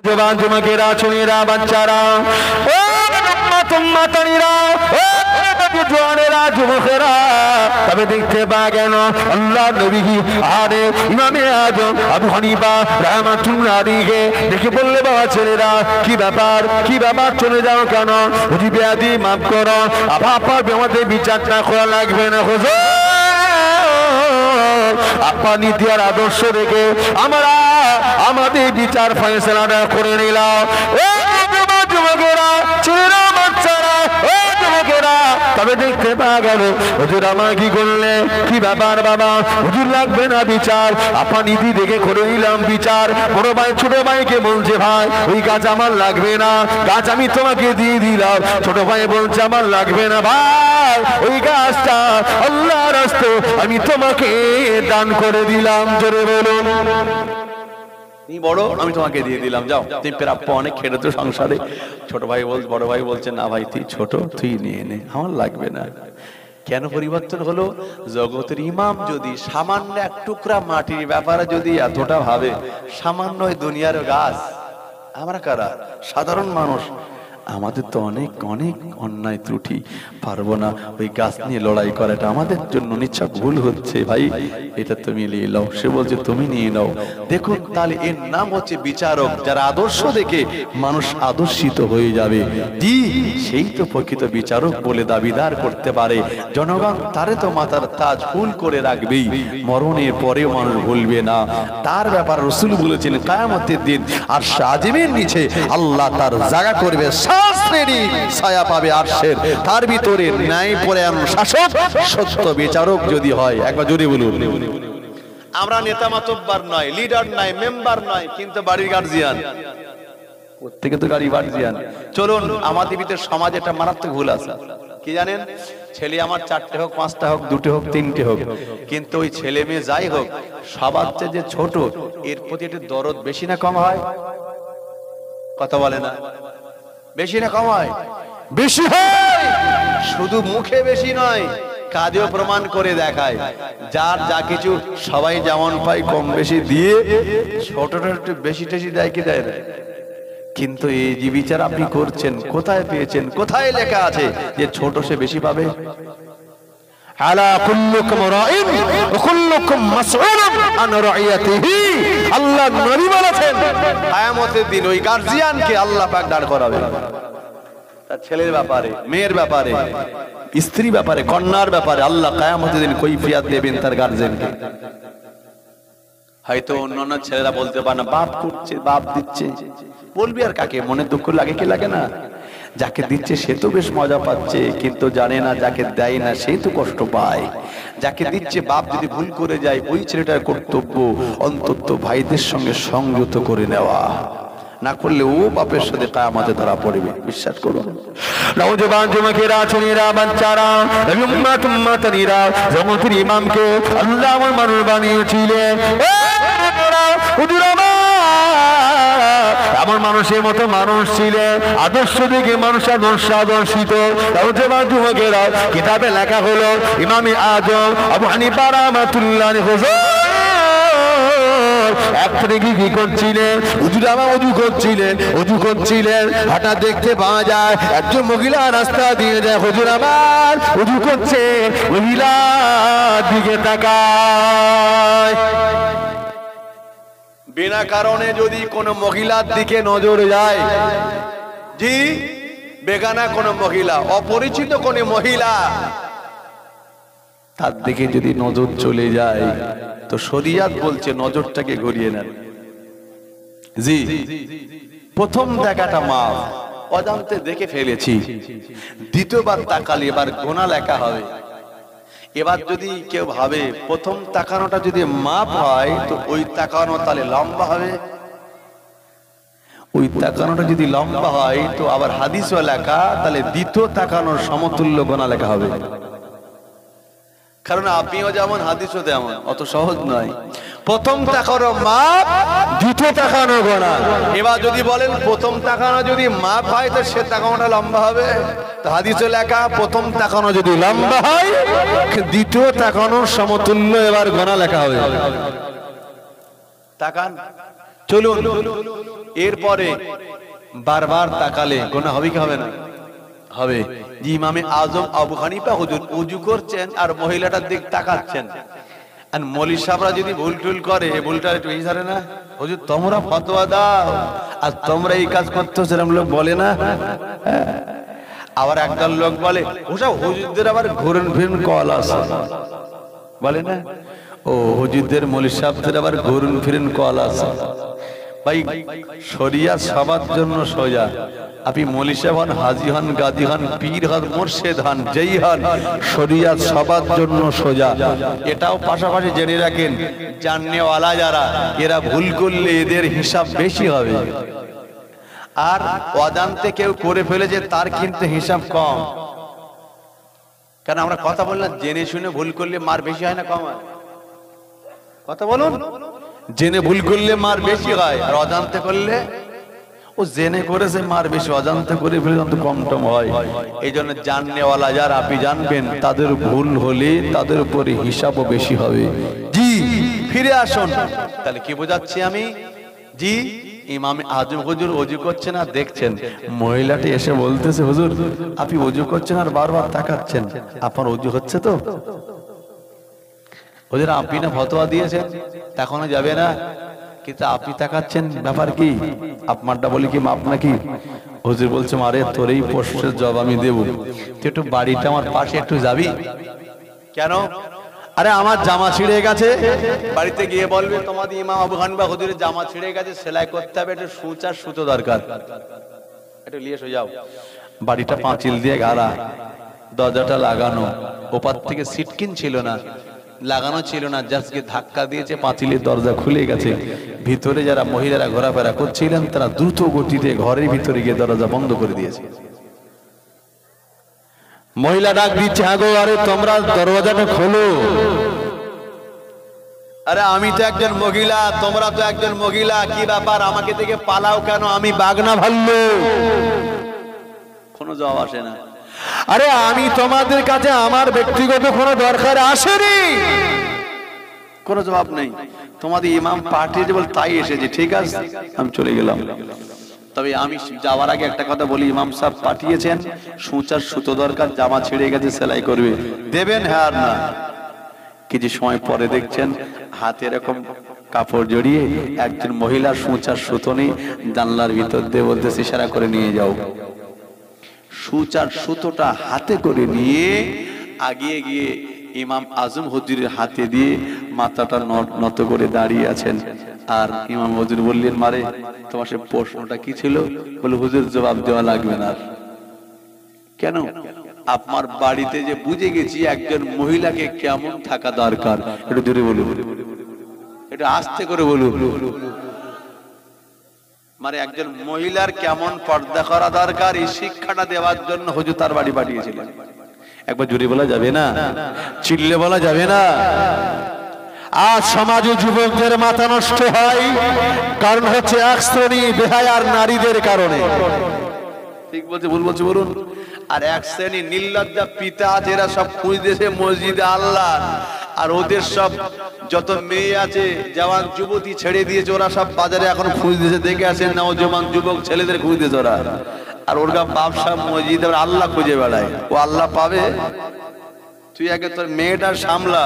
জবান যুবকেরা ছোঁড়েরা বাচ্চারা ও তোমরা তনিরা ও জোয়ানেরা যুবকেরা তবে দেখতে পা গেল আল্লাহ নবী আরে ইমামে আজম আবু হানিফা রাহমাতুল্লাহ আলাইহি দেখে বললে বাবা ছেলেরা কি ব্যাপার চলে যাও কেন হুজুর বেয়াদি মাফ করো আপনার আমাদের বিচারটা করা লাগবে না হুজুর আপনার নীতি আর আদর্শ দেখে আমরা আমাদের বিচার ফয়সালাটা করে নিলাম ও যুবকেরা ছেলেরা বাচ্চারা ও যুবকেরা তবে দেখতে পাওয়া গেল হুজুর আমার কি করলে কি ব্যাপার বাবা হুজুর লাগবে না বিচার আপনার নীতি দেখে করে নিলাম বিচার বড় ভাই ছোট ভাইকে বলছে ভাই ওই কাজ আমার লাগবে না কাজ আমি তোমাকে দিয়ে দিলাম ছোট ভাই বলছে আমার লাগবে না ভাই ওই কাজটা আল্লাহর রাস্তায় আমি তোমাকে দান করে দিলাম জোরে বলুন তুমি বড় আমি তোমাকে দিয়ে দিলাম যাও তুমি প্রাপ্য অনেক খেটে তো সংসারে ছোট ভাই বড় ভাই বলছে না ভাই তুই ছোট তুই নিয়ে নে আমার লাগবে না কেন পরিবর্তন হলো জগতের ইমাম যদি সামান্য এক টুকরা মাটির ব্যাপারে যদি এতটা ভাবে সামান্য দুনিয়ার গাছ আমরা কারা সাধারণ মানুষ আমাদের তো অনেক অনেক অন্যায় ত্রুটি পারবো না ওই গাছ নিয়ে লড়াই করাটা আমাদের জন্য নিশ্চয় ভুল হচ্ছে ভাই এটা তুমি নিয়ে নাও সে বলছে তুমি নিয়ে নাও দেখুন তাহলে এর নাম হচ্ছে বিচারক যারা আদর্শ দেখে মানুষ আদর্শিত হয়ে যাবে জি সেই তো প্রকৃত বিচারক বলে দাবিদার করতে পারে জনগণ তারে তো মাথার তাজ ফুল করে রাখবেই মরণের পরেও মানুষ ভুলবে না তার ব্যাপার রাসূল বলেছেন কিয়ামতের দিন আর আযমের নিচে আল্লাহ তার জায়গা করবে ছায়া পাবে আরশের তার ভিতরে ন্যায় পরায়ণ শাসক সত্য বিচারক যদি হয় একবার জোরে বলুন আমরা নেতা মাতব্বর নয় লিডার নয় মেম্বার নয় কিন্তু বাড়ির গার্জিয়ান প্রত্যেকে তো গার্জিয়ান চলুন আমাদের ভিতরে সমাজে একটা মারাত্মক ভুল আছে কি জানেন ছেলে আমার 4টে হোক 5টা হোক 2টে হোক 3টে হোক কিন্তু ওই ছেলে মেয়ে যাই হোক সবার চেয়ে যে ছোট এর প্রতি একটু দরদ বেশি না কম হয় কথা বলে না বেশি না কম হয় বেশি হয় শুধু মুখে বেশি নয় কাজেও প্রমাণ করে দেখায় যার যা কিছু সবাই যেমন পায় কম বেশি দিয়ে ছোটটা একটু বেশি টেশি দেয় কি দেয় না কিন্তু এই যে বিচার আপনি করছেন কোথায় পেয়েছেন কোথায় লেখা আছে যে ছোট সে বেশি পাবে আলা কুল্লুকুম রাইন ওয়া কুল্লুকুম মাসউলুন আন রাইয়াতিহি আল্লাহ নবী বলেছেন কিয়ামতের দিন ওই গার্জিয়ানকে আল্লাহ পাক দাঁড় করাবে তার ছেলের ব্যাপারে মেয়ের ব্যাপারে স্ত্রী ব্যাপারে কন্যার ব্যাপারে আল্লাহ কিয়ামতের দিন কৈফিয়ত দেবেন তার গার্জিয়ানকে হয়তো অন্যান্য ছেলেরা বলতে পারে না বাপ করছে বাপ দিচ্ছে বলবি আর কাকে মনে দুঃখ লাগে কি লাগে না যাকে দিচ্ছে সে তো বেশ মজা পাচ্ছে কিন্তু জানে না যাকে দেয় না সে তো কষ্ট পায় যাকে দিচ্ছে বাপ যদি ভুল করে যায় ওই ছেলেটার কর্তব্য অন্তত ভাইদের সঙ্গে সংযত করে নেওয়া না করলে ও বাপের সাথে কিয়ামতে ধরা পড়বে বিশ্বাস করুন নওজওয়ান যুবকেরা ছোঁড়েরা বাচ্চারা উম্মাতুম্মাতানিরা জগতের ইমামকে আল্লাহ আমার মানুষ বানিয়েছিলেন এমন মানুষের মতো মানুষ ছিলেন আদর্শ দেখে মানুষ আদর্শিত নওজওয়ান যুবকেরা কিতাবে লেখা হলো ইমামে আজম আবু হানিফা রাহমাতুল্লাহ আলাইহি এক থেকে কি করছিলেন উজু করছিলেন হঠাৎ দেখতে পাওয়া যায় একজন মহিলা রাস্তা দিয়ে যায় হুজুর আমার উজু করছে মহিলার দিকে তাকায় বিনা কারণে যদি কোনো মহিলার দিকে নজর যায় জি বেগানা কোনো মহিলা অপরিচিত কোনো মহিলা তার দিকে যদি নজর চলে যায় তো শরিয়াত বলছে নজরটাকে ঘুরিয়ে নেন জি প্রথম দেখাটা মাফ অজান্তে দেখে ফেলেছি দ্বিতীয়বার তাকালে এবার গোনা লেখা হবে এবার যদি কেউ ভাবে প্রথম তাকানোটা যদি মাপ হয় তো ওই তাকানো তাহলে লম্বা হবে ওই তাকানোটা যদি লম্বা হয় তো আবার হাদিসও লেখা তাহলে দ্বিতীয় তাকানোর সমতুল্য গোনা লেখা হবে কারণ আপনিও যেমন হাদিসও তেমন অত সহজ নয় প্রথম তাকানো মাপ দ্বিতীয় তাকানো গোনা এবার যদি বলেন প্রথম তাকানো যদি মাপ হয় তো সে তাকানোটা লম্বা হবে তো হাদিসে লেখা প্রথম তাকানো যদি লম্বা হয় দ্বিতীয় তাকানোর সমতুল্য এবার গোনা লেখা হবে তাকান চলুন, এরপরে বারবার তাকালে গোনা হবে কি হবে না? হবে। জি, ইমামে আজম আবু হানিফা হুজুর উজু করছেন আর মহিলাটার দিক তাকাচ্ছেন, আর মৌলভী সাহেবরা যদি ভুল টুল করে, ভুলটা একটু এই ধরে না, হুজুর তোমরা ফতোয়া দাও আর তোমরা এই কাজ করছো, সেরকম লোক বলে না। আবার একদল লোক বলে ওসব হুজুরদের আবার ঘুরেন ফিরেন কল আছে, বলে না? ও হুজুরদের মৌলভী সাহেবদের আবার ঘুরেন ফিরেন কল আছে। ভাই, শরিয়াত সবার জন্য সোজা। আপনি মৌলভী সাহেব হন, হাজী হন, গাজী হন, পীর হন, মুর্শিদ হন, যেই হন, শরিয়াত সবার জন্য সোজা। এটাও পাশাপাশি জেনে রাখেন, জাননেওয়ালা যারা, এরা ভুল করলে এদের হিসাব বেশি হবে, আর অজান্তে কেউ করে ফেলেছে তার কিন্তু হিসাব কম। কারণ আমরা কথা বললাম, জেনে শুনে ভুল করলে মার বেশি হয় না কম হয়? কথা বলুন, জেনে ভুল করলে মার বেশি হয়, আর অজান্তে করলে, ও জেনে করেছে মার বেশি, অজান্তে করে ফেলে তো কম টম হয়। এই জন্য জাননেওয়ালা যারা, আপনি জানবেন তাদের ভুল হলে তাদের উপরে হিসাবও বেশি হবে। জি, ফিরে আসুন। তাহলে কি বোঝাচ্ছি আমি? জি, ইমাম আজম হুজুর ওযু করছেন আর দেখছেন, মহিলাটি এসে বলতেছে, হুজুর আপনি ওযু করছেন আর বারবার তাকাচ্ছেন, আপনার ওযু হচ্ছে তো? হুজুর আপনি না ফতোয়া দিয়েছেন, তখনও যাবে না, কিন্তু আপনি তাকাচ্ছেন, ব্যাপার কি? আপনারটা বলি কি মাপ নাকি? হুজুর বলছে, আরে তোর এই প্রশ্নের জবাব আমি দেবো, তুই একটু বাড়িটা আমার পাশে একটু যাবি? কেন? আরে আমার জামা ছিঁড়ে গেছে, বাড়িতে গিয়ে বলবে তোমাদের ইমাম আবু হানিফা হুজুরের জামা ছিঁড়ে গেছে, সেলাই করতে হবে, একটু সূচ আর সুতো দরকার, একটু নিয়ে এসে যাও। বাড়িটা পাঁচিল দিয়ে গাড়া, দরজাটা লাগানো, ওপার থেকে সিটকিন ছিল না, লাগানো ছিল না, জাস্ট ধাক্কা দিয়েছে, পাঁচিলের দরজা খুলে গেছে। ভিতরে যারা মহিলারা ঘোরাফেরা করছিলেন তারা দ্রুত গতিতে ঘরের ভিতরে গিয়ে দরজা বন্ধ করে দিয়েছে। মহিলা ডাক দিচ্ছে, আগো আরে তোমরা দরজাটা খোলো। আরে আমি তো একজন মহিলা, তোমরা তো একজন মহিলা, কি ব্যাপার, আমাকে থেকে পালাও কেন, আমি বাগনা ভাল্লু? কোনো জবাব আসে না। আরে আমি তোমাদের কাছে আমার ব্যক্তিগত কোনো দরকার আসেনি, কোনো জবাব নেই। তোমাদের ইমাম পাঠিয়েছে বল তাই এসেছে, ঠিক আছে আমি চলে গেলাম। তবে আমি যাওয়ার আগে একটা কথা বলি, ইমাম সাহেব পাঠিয়েছেন, সূচার সুতো দরকার, জামা ছিঁড়ে গেছে, সেলাই করবে, দেবেন হ্যাঁ আর না? কিছু সময় পরে দেখছেন হাতে এরকম কাপড় জড়িয়ে একজন মহিলা সূচার সুতো নিয়ে জানলার ভিতর দিয়ে বলতেছে, ইশারা করে নিয়ে যাও। সূচার সুতোটা হাতে করে নিয়ে আগিয়ে গিয়ে ইমাম আজম হুজুরের হাতে দিয়ে মাথাটা নত করে দাঁড়িয়ে আছেন। আর ইমাম হুজুর বললেন, মারে তোমার সে প্রশ্নটা কি ছিল? বলে, হুজুর জবাব দেওয়া লাগবে না। কেন? আপনার বাড়িতে যে বুঝে গেছি একজন মহিলাকে কেমন থাকা দরকার, একটু জোরে বলুন, একটু আস্তে করে বলুন। মানে একজন মহিলার কেমন পর্দা করা দরকার, এই শিক্ষাটা দেওয়ার জন্য হুজুর তার বাড়ি পাঠিয়েছিলেন। একবার জোরে বলা যাবে না, চিল্লে বলা যাবে না। আজ সমাজে যুবকদের মাথা নষ্ট হয়, কারণ হচ্ছে এক শ্রেণী বেহায়ার নারীদের কারণে। ঠিক বলছে, ভুল বলছে বলুন? আর এক শ্রেণী নির্লজ্জা পিতা আছে, এরা সব খুঁজতেছে মসজিদে আল্লাহ, আর ওদের সব যত মেয়ে আছে জওয়ান যুবতী ছেড়ে দিয়েছে, ওরা সব বাজারে এখন খুঁজতেছে, দেখে আসেন না, ও জওয়ান যুবক ছেলেদের খুঁজতেছে ওরা। আর ওর ব্যবসা মসজিদে আল্লাহ খুঁজে বেড়ায়, ও আল্লাহ পাবে? তুই আগে তোর মেয়েটার সামলা,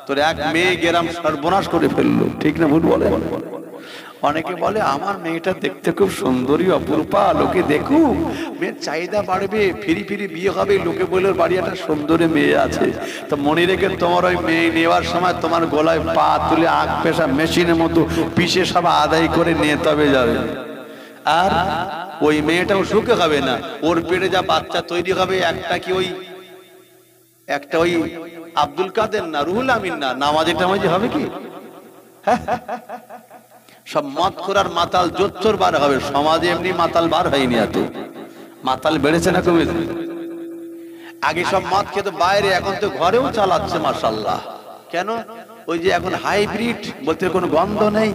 তোর এক মেয়ে গ্রাম সর্বনাশ করে ফেললো, ঠিক না ভুল বলে? অনেকে বলে আমার মেয়েটা দেখতে খুব সুন্দরী অপরূপা, লোকে দেখুক, মেয়ের চাহিদা বাড়বে, ফিরি ফিরি বিয়ে হবে, লোকে বলে ওর বাড়ি একটা সুন্দরী মেয়ে আছে। তো মনে রেখে তোমার ওই মেয়ে নেওয়ার সময় তোমার গলায় পা তুলে আখ পেশা মেশিনের মতো পিষে সব আদায় করে নিয়ে তবে যাবে। আর ওই মেয়েটাও সুখে হবে না, ওর পেটে যা বাচ্চা তৈরি হবে, একটা ওই আব্দুল কাদের না, রুহুল আমিন না, নামাজে টামাজে হবে কি? সব মদ খোরার মাতাল জোচ্চোর বার হবে। সমাজে এমনি মাতাল বার হয়নি, এত মাতাল বেড়েছে না কমেছে? আগে সব মদ খেতে বাইরে, এখন তো ঘরেও চালাচ্ছে মাশাআল্লাহ। কেন? ওই যে এখন হাইব্রিড, বলতে কোনো গন্ধ নেই,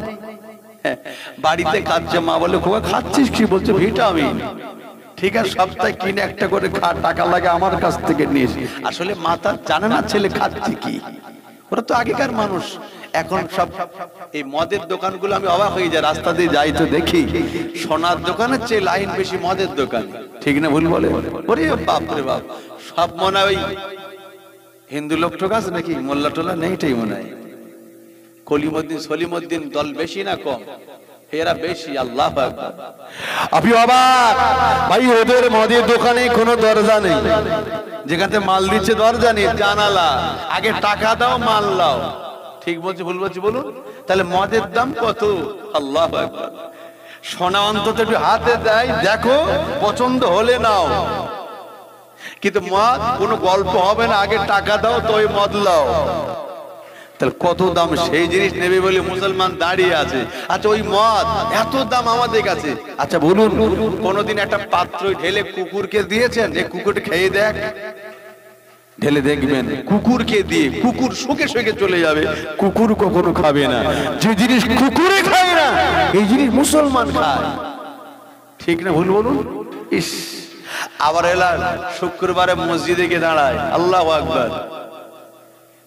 বাড়িতে খাচ্ছে, মা বলে খোকা খাচ্ছিস কি? বলছে ভিটামিন। ঠিক আছে, সপ্তাহে কিনে একটা করে খা, টাকা লাগে আমার কাছ থেকে নিয়েছি। আসলে মাতা জানে না ছেলে খাচ্ছে কি, ওরা তো আগেকার মানুষ। এখন সব এই মদের দোকানগুলো আমি অবাক হয়ে যাই, রাস্তা দিয়ে যাই তো দেখি সোনার দোকানের চেয়ে লাইন বেশি মদের দোকান। ঠিক না ভুল বলে? ওরে বাপ রে বাপ, সব মনে হয় হিন্দু লোক ঠোক আছে নাকি, মোল্লা টোলা নেই, এটাই মনে হয়। কলিমুদ্দিন সলিমুদ্দিন দল বেশি না কম? এরা বেশি। আল্লাহ আকবার। আপনি অবাক ভাই, ওদের মদের দোকানে কোনো দরজা নেই, যেখানে মাল দিচ্ছে দরজা নেই, জানালা। আগে টাকা দাও, মাল লাও। ঠিক বলছি ভুল বলছি বলুন? তাহলে মদের দাম কত? আল্লাহ আকবার। সোনা অন্তত একটু হাতে দেয়, দেখো পছন্দ হলে নাও, কিন্তু মদ কোনো গল্প হবে না, আগে টাকা দাও তো ওই মদ লাও। তাহলে কত দাম সেই জিনিস নেবে বলে মুসলমান দাঁড়িয়ে আছে। আচ্ছা ওই মদ এত দাম আমাদের কাছে, আচ্ছা বলুন কোনদিন একটা পাত্র ঢেলে কুকুরকে দিয়েছেন যে কুকুরটা খেয়ে দেখ? ঢেলে দেখবেন কুকুরকে দিয়ে, কুকুর শুকে শুকে চলে যাবে, কুকুর কখনো খাবে না। যে জিনিস কুকুরে খায় না এই জিনিস মুসলমান খায়। ঠিক না ভুল বলুন? ইস, আবার এলা শুক্রবারে মসজিদে গিয়ে দাঁড়ায়, আল্লাহু আকবার।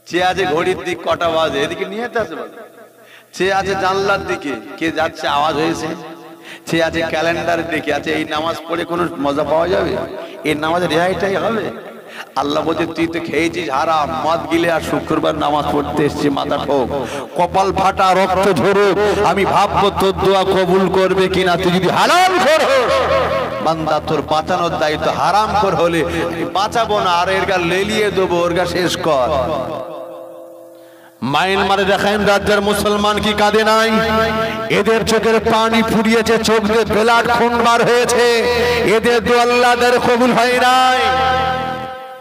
চেয়ে আছে ঘড়ির দিক কটা বাজে, এদিকে নিয়ে আসে, চেয়ে আছে জানলার দিকে কে যাচ্ছে আওয়াজ হয়েছে, চেয়ে আছে ক্যালেন্ডারের দিকে, আছে এই নামাজ পড়ে কোনো মজা পাওয়া যাবে? এই নামাজের রেহাইটাই হবে? আল্লাহ বলছে তুই তো খেয়েছিস হারাম, মদ গিলে আর শুক্রবার নামাজ পড়তে এসছি, মাথা ঠোক, কপাল ফাটা, রক্ত ঝরে, আমি ভাববো তোর দোয়া কবুল করবে কিনা। তুই যদি হারাম করো বান্দা, তোর বাঁচানোর দায়িত্ব। হারাম কর হলে বাঁচাবো না, আর এর গা লেলিয়ে দেবো, ওর গা শেষ কর। মায়ানমারে দেখেন রাজ্যের মুসলমান কি কাঁদে নাই? এদের চোখের পানি ফুরিয়েছে, চোখ দিয়ে ব্লাড খুন বার হয়েছে, এদের দোয়া আল্লাহর কবুল হয় নাই।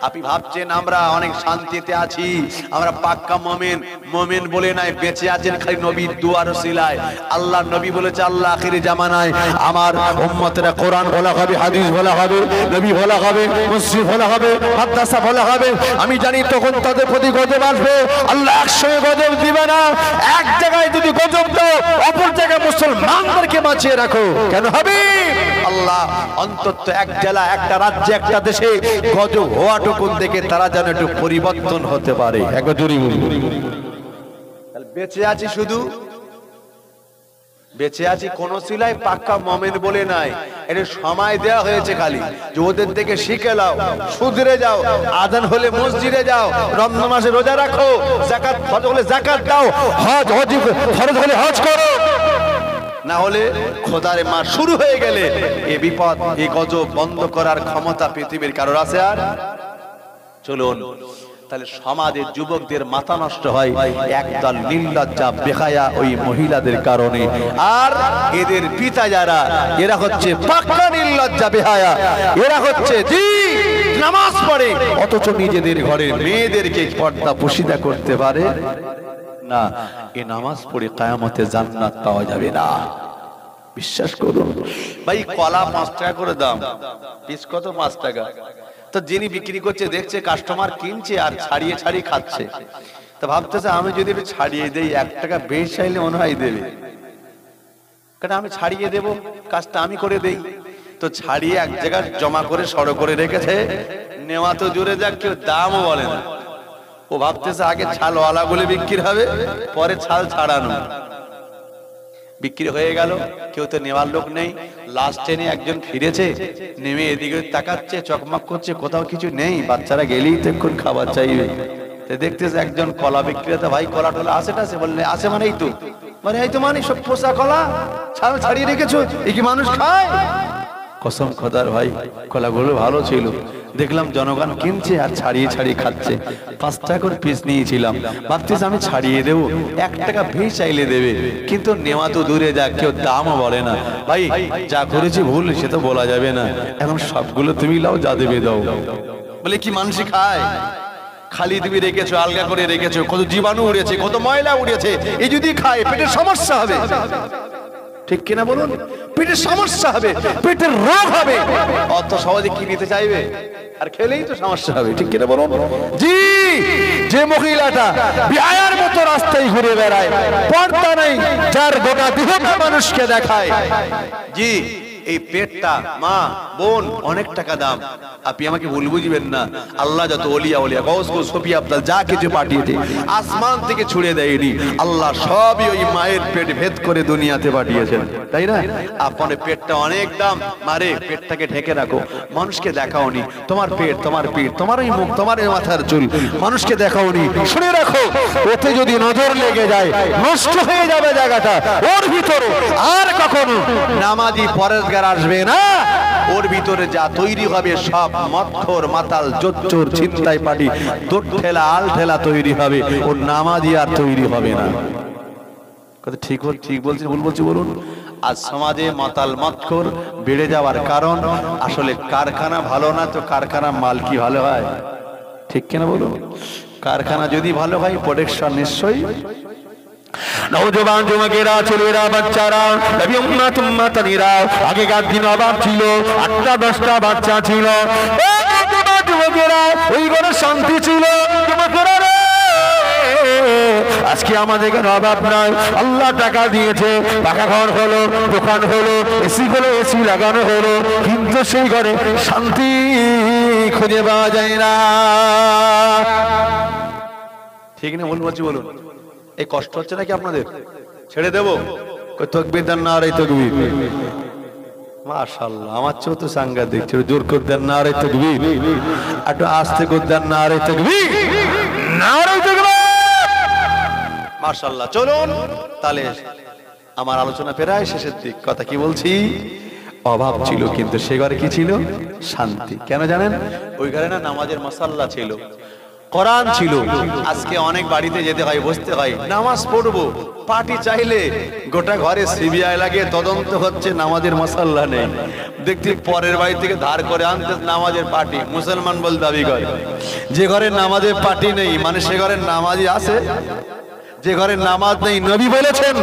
আপনি ভাবছেন আমরা অনেক শান্তিতে আছি, আমরা পাক্কা মুমিন, মুমিন বলে নাই, বেঁচে আছেন খালি নবীর দুয়ার ওসিলায়। আল্লাহ নবী বলেছে আল্লাহ আখিরি জামানায় আমার উম্মতেরা কোরআন বলা হবে, হাদিস বলা হবে, নবী বলা হবে, মসজিদ বলা হবে, মাদ্রাসা বলা হবে। আমি জানি তখন তাদের প্রতি গজব আসবে। আল্লাহ একসঙ্গে গজব দিবে না, এক জায়গায় যদি গজব দাও অপর জায়গায় মুসলমানদেরকে বাঁচিয়ে রাখো। কেন হবে? আল্লাহ অন্তত এক জেলা, একটা রাজ্যে, একটা দেশে গজব হওয়াটা কোন থেকে তারা যেন একটু পরিবর্তন হতে পারে। একবার জোরে বলুন। বেঁচে আছি, শুধু বেঁচে আছি কোন সিলাই পাক্কা মুমিন বলে নাই, এটা সময় দেওয়া হয়েছে খালি যে ওদের থেকে শিখে নাও, শুধরে যাও, আজান হলে মসজিদে যাও, রমজান মাসে রোজা রাখো, যাকাত ফরজ হলে যাকাত দাও, হজ ফরজ হলে হজ করো, না হলে খোদার মাস শুরু হয়ে গেলে এই বিপদ, এই গজব বন্ধ করার ক্ষমতা পৃথিবীর কারোর আছে? আর চলুন, তাহলে সমাজের যুবকদের মাথা নষ্ট হয় একদল নির্লজ্জা বেহায়া ওই মহিলাদের কারণে। আর এদের পিতা যারা, এরা হচ্ছে পাক্কা নির্লজ্জা বেহায়া, এরা হচ্ছে জি নামাজ পড়ে অথচ নিজেদের ঘরের মেয়েদেরকে পর্দা পুশিদা করতে পারে না। এই নামাজ পড়ে কিয়ামতে জান্নাত পাওয়া যাবে না, বিশ্বাস করুন। ভাই কলা 5 টাকা করে দাম, পিস কত? 5 টাকা। তো যিনি বিক্রি করছে দেখছে কাস্টমার কিনছে আর ছাড়িয়ে ছাড়িয়ে খাচ্ছে, তো ভাবতেছে আমি যদি একটু ছাড়িয়ে দেই 1 টাকা বেশি চাইলে মনে হয় দেবে, কারণ আমি ছাড়িয়ে দেব, কাজটা আমি করে দেই। তো ছাড়িয়ে এক জায়গায় জমা করে সড়ো করে রেখেছে, নেওয়া তো জোরে যাক, কেউ দামও বলে না। ও ভাবতেছে আগে ছালওয়ালা বলে বিক্রি হবে, পরে ছাল ছাড়ানো। বিক্রি হয়ে গেল, কেউ তো নেওয়ার লোক নেই। লাস্ট ট্রেনে একজন ফিরেছে, নেমে এদিকে তাকাচ্ছে, চকমক করছে, কোথাও কিছু নেই। বাচ্চারা গেলেই তো এখন খাবার চাইবে। দেখতেছে একজন কলা বিক্রেতা, ভাই কলা টলা আছে টাছে? বললে আছে। মানে এই তো, মানে এই তো, মানে সব পোষা কলা ছাল ছাড়িয়ে রেখেছো, এই কি মানুষ খায়? কসম খোদার ভাই কলাগুলো ভালো ছিল, দেখলাম জনগণ কিনছে আর ছাড়িয়ে ছাড়িয়ে খাচ্ছে। 5 টাকা করে পিস নিয়েছিলাম, ভাবতেছি আমি ছাড়িয়ে দেবো, 1 টাকা বেশি চাইলে দেবে, কিন্তু নেওয়া তো দূরে যাক, কেউ দামও বলে না। ভাই যা করেছি ভুল সে তো বলা যাবে না, এখন সবগুলো তুমি লাও, যা দেবে দাও। বলে কি মানুষ খায়? খালি তুমি রেখেছো, আলগা করে রেখেছো, কত জীবাণু উড়েছে, কত ময়লা উড়েছে। এই যদি খায় পেটের সমস্যা হবে, ঠিক কিনা বলুন? পেটের সমস্যা হবে, পেটের রোগ হবে, অত সহজে কি নিতে চাইবে? আর খেলেই তো সমস্যা হবে, ঠিক কিনা বলুন? জি, যে মহিলাটা বিয়ার মতো রাস্তায় ঘুরে বেড়ায়, পর্দা নেই, যার গোটা দেহটা মানুষকে দেখায়, জি এই পেটটা মা বোন অনেক টাকা দাম। আপনি আমাকে ভুল বুঝবেন না, আল্লাহ যত ওলিয়া ওলিয়া গৌস গৌস সফি আব্দাল যা কিছু পাঠিয়েছে আসমান থেকে ছুড়ে দেয়নি, আল্লাহ সবই ওই মায়ের পেট ভেদ করে দুনিয়াতে পাঠিয়েছেন, তাই না? আপনার পেটটা অনেক দাম, মারে পেটটাকে ঢেকে রাখো, মানুষকে দেখাওনি তোমার পেট, তোমার পিঠ, তোমার এই মুখ, তোমার এই মাথার চুল, মানুষকে দেখাওনি। শুনে রাখো, ওতে যদি নজর লেগে যায় নষ্ট হয়ে যাবে জায়গাটা, ওর ভিতরে আর কখনো নামাজি পরেশগার আসবে না। ওর ভিতরে যা তৈরি হবে সব মৎখর মাতাল জোচ্চোর ছিনতাই পাটি দোট ঠেলা আল ঠেলা তৈরি হবে, ওর নামাজি আর তৈরি হবে না। কথা ঠিক বলছি ভুল বলছি বলুন? আজ সমাজে মাতাল মৎখর বেড়ে যাওয়ার কারণ আসলে কারখানা ভালো না তো কারখানা মাল কি ভালো হয়? ঠিক কিনা বলুন? কারখানা যদি ভালো হয় প্রোডাকশন নিশ্চয়ই। নওজোয়ান যুবকেরা, ছেলেরা, বাচ্চারা, নবী উম্মত উম্মতানিরা, আগেকার দিন অভাব ছিল, 8টা 10টা বাচ্চা ছিল। যুবকেরা, ওই ঘরে শান্তি ছিল। যুবকেরা রে, আজকে আমাদের এখানে অভাব নাই, আল্লাহ টাকা দিয়েছে, পাকা ঘর হলো, দোকান হলো, এসি হলো, এসি লাগানো হলো, কিন্তু সেই ঘরে শান্তি খুঁজে পাওয়া যায় না। ঠিক না ভুল বলছি বলুন? এই কষ্ট হচ্ছে নাকি আপনাদের? ছেড়ে দেবো? তকবীর দেন না, আর এই তকবীর মাশাআল্লাহ, আমার চেয়েও তো সাংঘাতিক ছিল। জোর করে দেন না, আর এই তকবীর, একটু আস্তে করে দেন না, আর এই তকবীর, না আর এই তকবীর, মাশাআল্লাহ। চলুন তাহলে আমার আলোচনা প্রায় শেষের দিক। কথা কি বলছি? অভাব ছিল কিন্তু সে ঘরে কি ছিল? শান্তি। কেন জানেন? ওই ঘরে না নামাজের মাসাল্লা ছিল, কোরআন ছিল। আজকে অনেক বাড়িতে যেতে হয়, বসতে হয়, নামাজ পড়বো, পার্টি চাইলে গোটা ঘরে সিবিআই লাগিয়ে তদন্ত হচ্ছে, নামাজের মাসাল্লা নেই। দেখতে পরের বাড়ি থেকে ধার করে আনতে নামাজের পার্টি, মুসলমান বল দাবি করে। যে ঘরে নামাজের পার্টি নেই মানে সে ঘরে নামাজই আছে? যে ঘরে নামাজ নেই, নবী বলেছেন